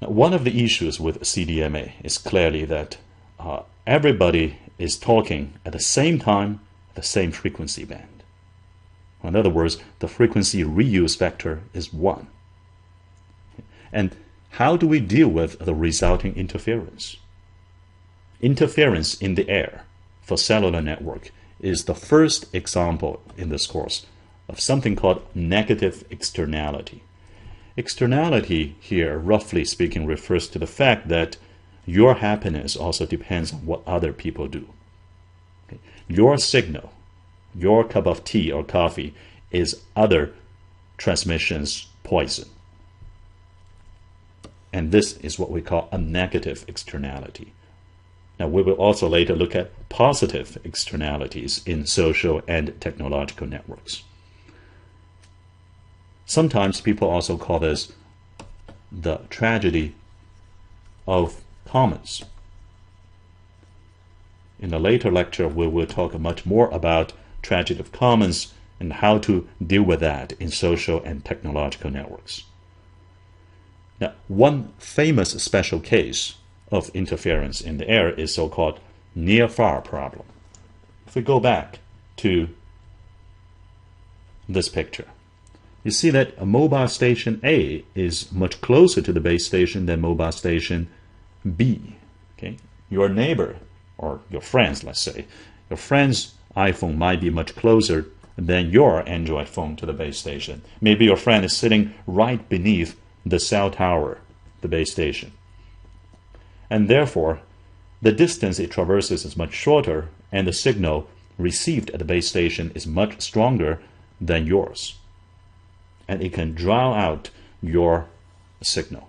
Now, one of the issues with CDMA is clearly that everybody is talking at the same time, the same frequency band. In other words, the frequency reuse vector is 1. And how do we deal with the resulting interference? Interference in the air for cellular network is the first example in this course of something called negative externality. Externality here, roughly speaking, refers to the fact that your happiness also depends on what other people do. Okay? Your signal, your cup of tea or coffee, is other transmission's poison. And this is what we call a negative externality. Now, we will also later look at positive externalities in social and technological networks. Sometimes people also call this the tragedy of commons. In a later lecture, we will talk much more about tragedy of commons and how to deal with that in social and technological networks. Now, one famous special case of interference in the air is so-called near-far problem. If we go back to this picture, you see that a mobile station A is much closer to the base station than mobile station B. Okay? Your neighbor, or your friends, let's say, your friend's iPhone might be much closer than your Android phone to the base station. Maybe your friend is sitting right beneath the cell tower, the base station. And therefore, the distance it traverses is much shorter, and the signal received at the base station is much stronger than yours. And it can drown out your signal.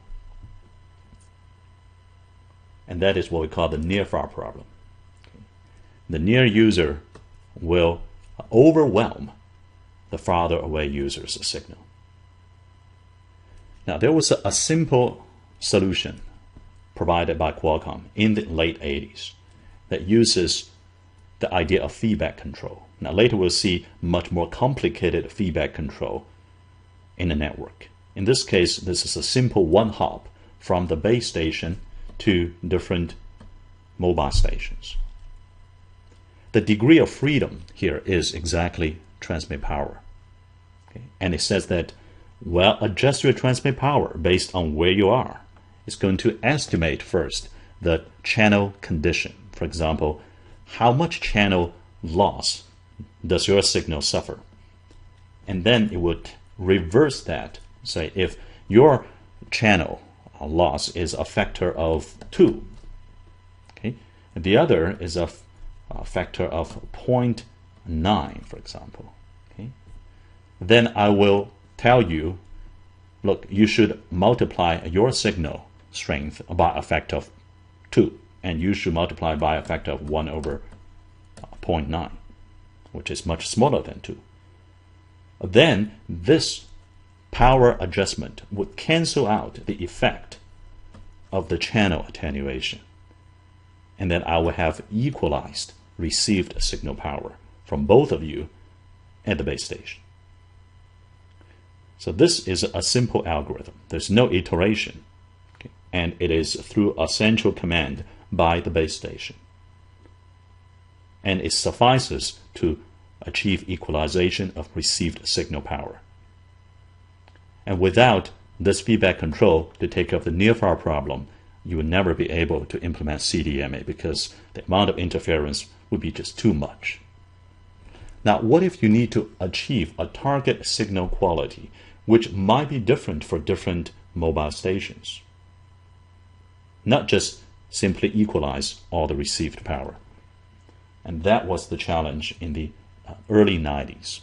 And that is what we call the near-far problem. The near user will overwhelm the farther away user's signal. Now, there was a simple solution provided by Qualcomm in the late 80s that uses the idea of feedback control. Now, later we'll see much more complicated feedback control in a network. In this case, this is a simple one hop from the base station to different mobile stations. The degree of freedom here is exactly transmit power. Okay? And it says that, well, adjust your transmit power based on where you are. It's going to estimate first the channel condition. For example, how much channel loss does your signal suffer? And then it would reverse that. Say if your channel loss is a factor of 2, okay, and the other is a factor of 0.9, for example, okay, then I will tell you, look, you should multiply your signal strength by a factor of 2, and you should multiply by a factor of 1 over 0.9, which is much smaller than 2. Then this power adjustment would cancel out the effect of the channel attenuation. And then I will have equalized received signal power from both of you at the base station. So this is a simple algorithm. There's no iteration. Okay? And it is through a central command by the base station. And it suffices to achieve equalization of received signal power. And without this feedback control to take care of the near-far problem, you will never be able to implement CDMA because the amount of interference would be just too much. Now, what if you need to achieve a target signal quality which might be different for different mobile stations? Not just simply equalize all the received power. And that was the challenge in the early 90s.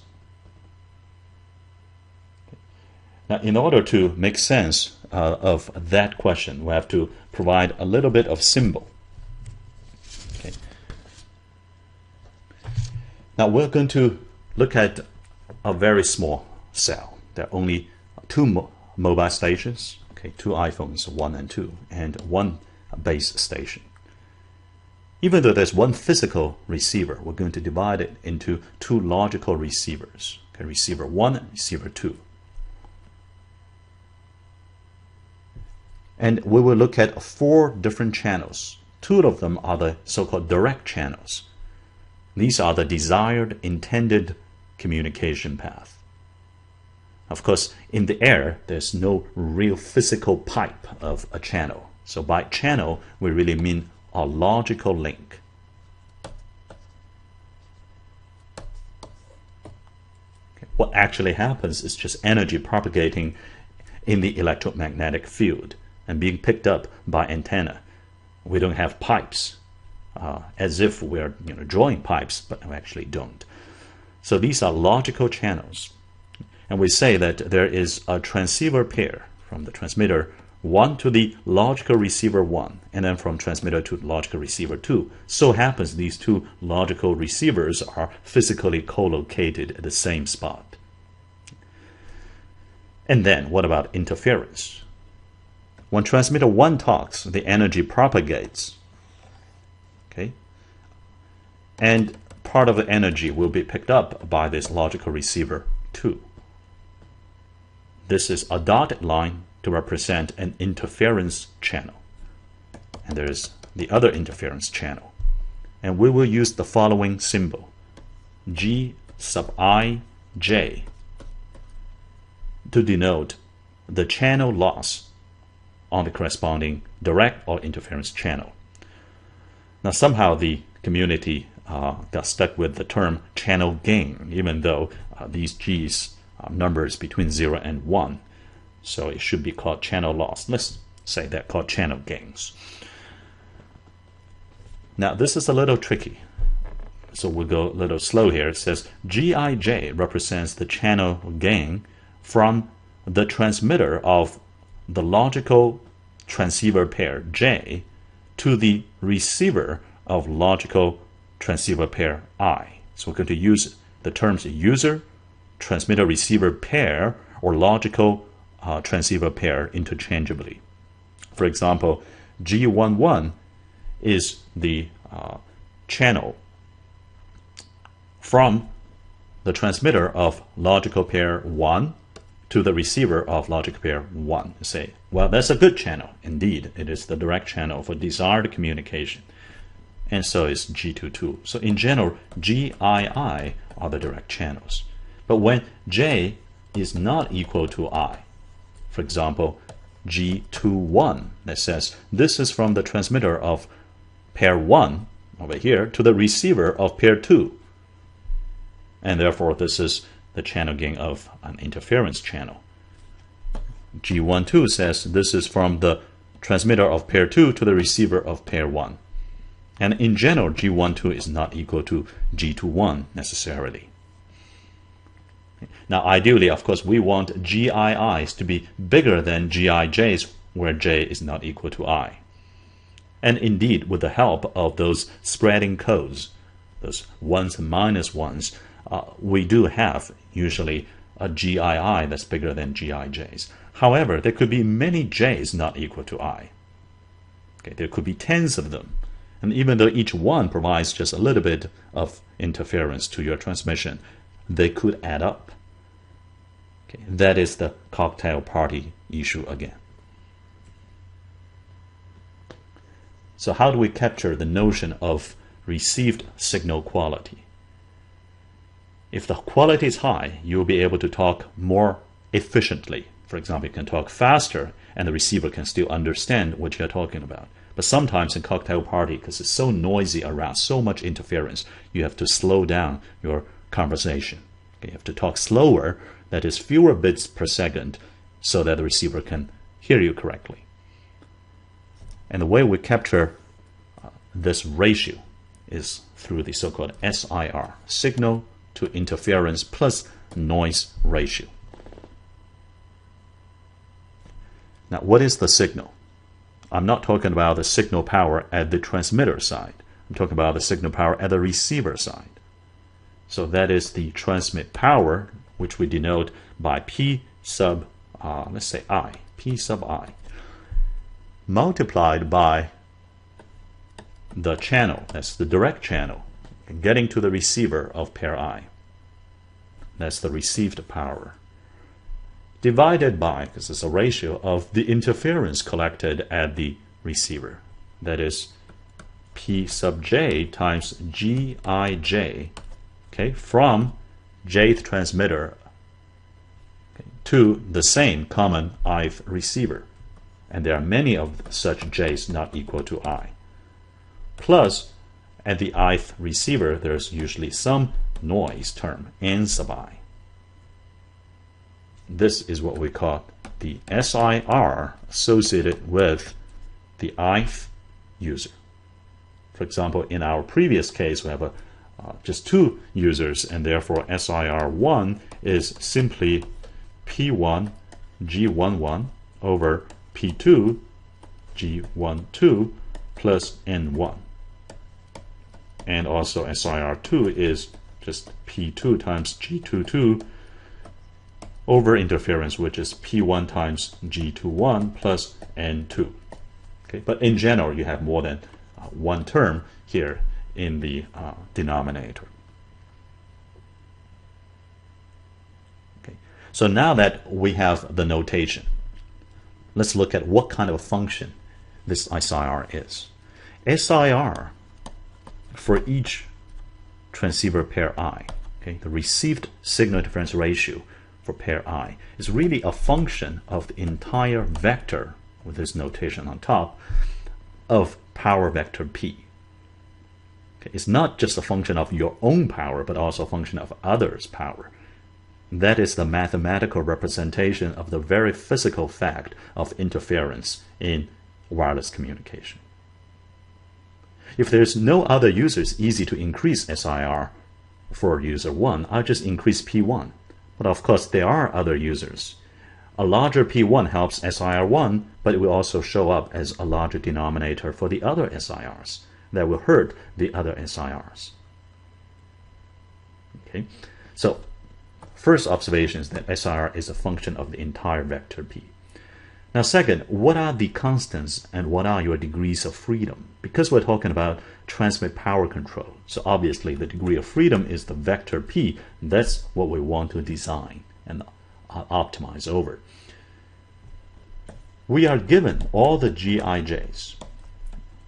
Now, in order to make sense of that question, we have to provide a little bit of symbol. Okay. Now, we're going to look at a very small cell. There are only 2 mobile stations, okay, 2 iPhones, 1 and 2, and 1 base station. Even though there's 1 physical receiver, we're going to divide it into 2 logical receivers. Okay, receiver 1 and receiver 2. And we will look at 4 different channels. 2 of them are the so-called direct channels. These are the desired, intended communication path. Of course, in the air, there's no real physical pipe of a channel. So by channel, we really mean a logical link. What actually happens is just energy propagating in the electromagnetic field and being picked up by antenna. We don't have pipes, as if we're drawing pipes, but we actually don't. So these are logical channels. And we say that there is a transceiver pair from the transmitter 1 to the logical receiver 1, and then from transmitter to logical receiver 2. So happens these 2 logical receivers are physically co-located at the same spot. And then what about interference? When transmitter 1 talks, the energy propagates. Okay? And part of the energy will be picked up by this logical receiver 2. This is a dotted line to represent an interference channel. And there's the other interference channel. And we will use the following symbol, G sub I J, to denote the channel loss on the corresponding direct or interference channel. Now somehow the community got stuck with the term channel gain, even though these G's numbers between 0 and 1. So it should be called channel loss. Let's say that called channel gains. Now this is a little tricky. So we'll go a little slow here. It says Gij represents the channel gain from the transmitter of the logical transceiver pair J to the receiver of logical transceiver pair I. So we're going to use the terms user, transmitter receiver pair, or logical transceiver pair interchangeably. For example, G11 is the channel from the transmitter of logical pair 1 to the receiver of logical pair 1. You say, well, that's a good channel. Indeed, it is the direct channel for desired communication. And so is G22. So in general, Gii are the direct channels. But when J is not equal to I, for example, G21, that says this is from the transmitter of pair 1 over here to the receiver of pair 2. And therefore, this is the channel gain of an interference channel. G12 says this is from the transmitter of pair 2 to the receiver of pair 1. And in general, G12 is not equal to G21 necessarily. Now, ideally, of course, we want GIIs to be bigger than GIJs, where J is not equal to I. And indeed, with the help of those spreading codes, those ones and minus ones, we do have usually a GII that's bigger than GIJs. However, there could be many J's not equal to I. Okay, there could be tens of them. And even though each one provides just a little bit of interference to your transmission, they could add up. Okay, that is the cocktail party issue again. So how do we capture the notion of received signal quality? If the quality is high, you'll be able to talk more efficiently. For example, you can talk faster and the receiver can still understand what you're talking about. But sometimes in cocktail party, because it's so noisy around, so much interference, you have to slow down your conversation. Okay, you have to talk slower, that is fewer bits per second, so that the receiver can hear you correctly. And the way we capture this ratio is through the so-called SIR, signal to interference plus noise ratio. Now, what is the signal? I'm not talking about the signal power at the transmitter side. I'm talking about the signal power at the receiver side. So that is the transmit power, which we denote by P sub, let's say I, P sub I, multiplied by the channel, that's the direct channel, getting to the receiver of pair I. That's the received power, divided by, because it's a ratio, of the interference collected at the receiver. That is P sub j times Gij, okay, from jth transmitter, okay, to the same common ith receiver. And there are many of such j's not equal to I. Plus, at the ith receiver, there's usually some noise term, n sub I. This is what we call the SIR associated with the ith user. For example, in our previous case, we have just two users, and therefore SIR1 is simply P1 G11 over P2 G12 plus N1. And also SIR2 is just P2 times G22 over interference, which is P1 times G21 plus N2. Okay, but in general, you have more than one term here in the denominator. Okay, so now that we have the notation, let's look at what kind of a function this SIR is. SIR for each transceiver pair I, okay, the received signal interference ratio for pair I is really a function of the entire vector, with this notation on top, of power vector P. Okay, it's not just a function of your own power, but also a function of others' power. That is the mathematical representation of the very physical fact of interference in wireless communication. If there's no other user, it's easy to increase SIR for user 1. I'll just increase P1. But of course, there are other users. A larger P1 helps SIR1, but it will also show up as a larger denominator for the other SIRs that will hurt the other SIRs. Okay, so first observation is that SIR is a function of the entire vector P. Now second, what are the constants and what are your degrees of freedom? Because we're talking about transmit power control, so obviously the degree of freedom is the vector P. That's what we want to design and optimize over. We are given all the Gij's.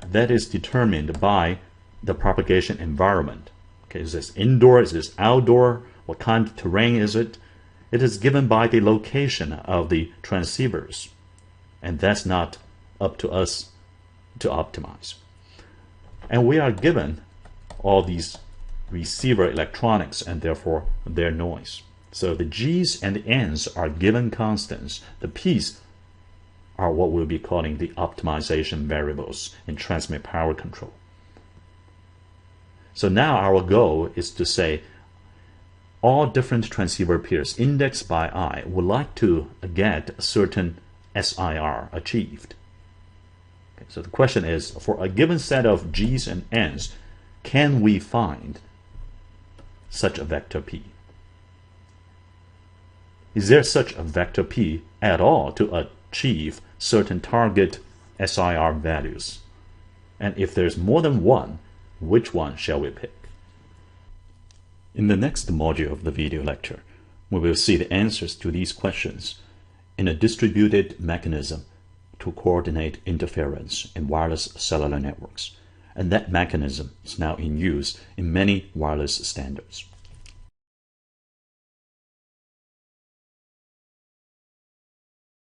That is determined by the propagation environment. Okay, is this indoor? Is this outdoor? What kind of terrain is it? It is given by the location of the transceivers. And that's not up to us to optimize. And we are given all these receiver electronics and therefore their noise. So the G's and the N's are given constants. The P's are what we'll be calling the optimization variables in transmit power control. So now our goal is to say all different transceiver pairs indexed by I would like to get a certain SIR achieved. Okay, so the question is, for a given set of G's and N's, can we find such a vector P? Is there such a vector P at all to achieve certain target SIR values? And if there's more than one, which one shall we pick? In the next module of the video lecture, we will see the answers to these questions in a distributed mechanism to coordinate interference in wireless cellular networks. And that mechanism is now in use in many wireless standards.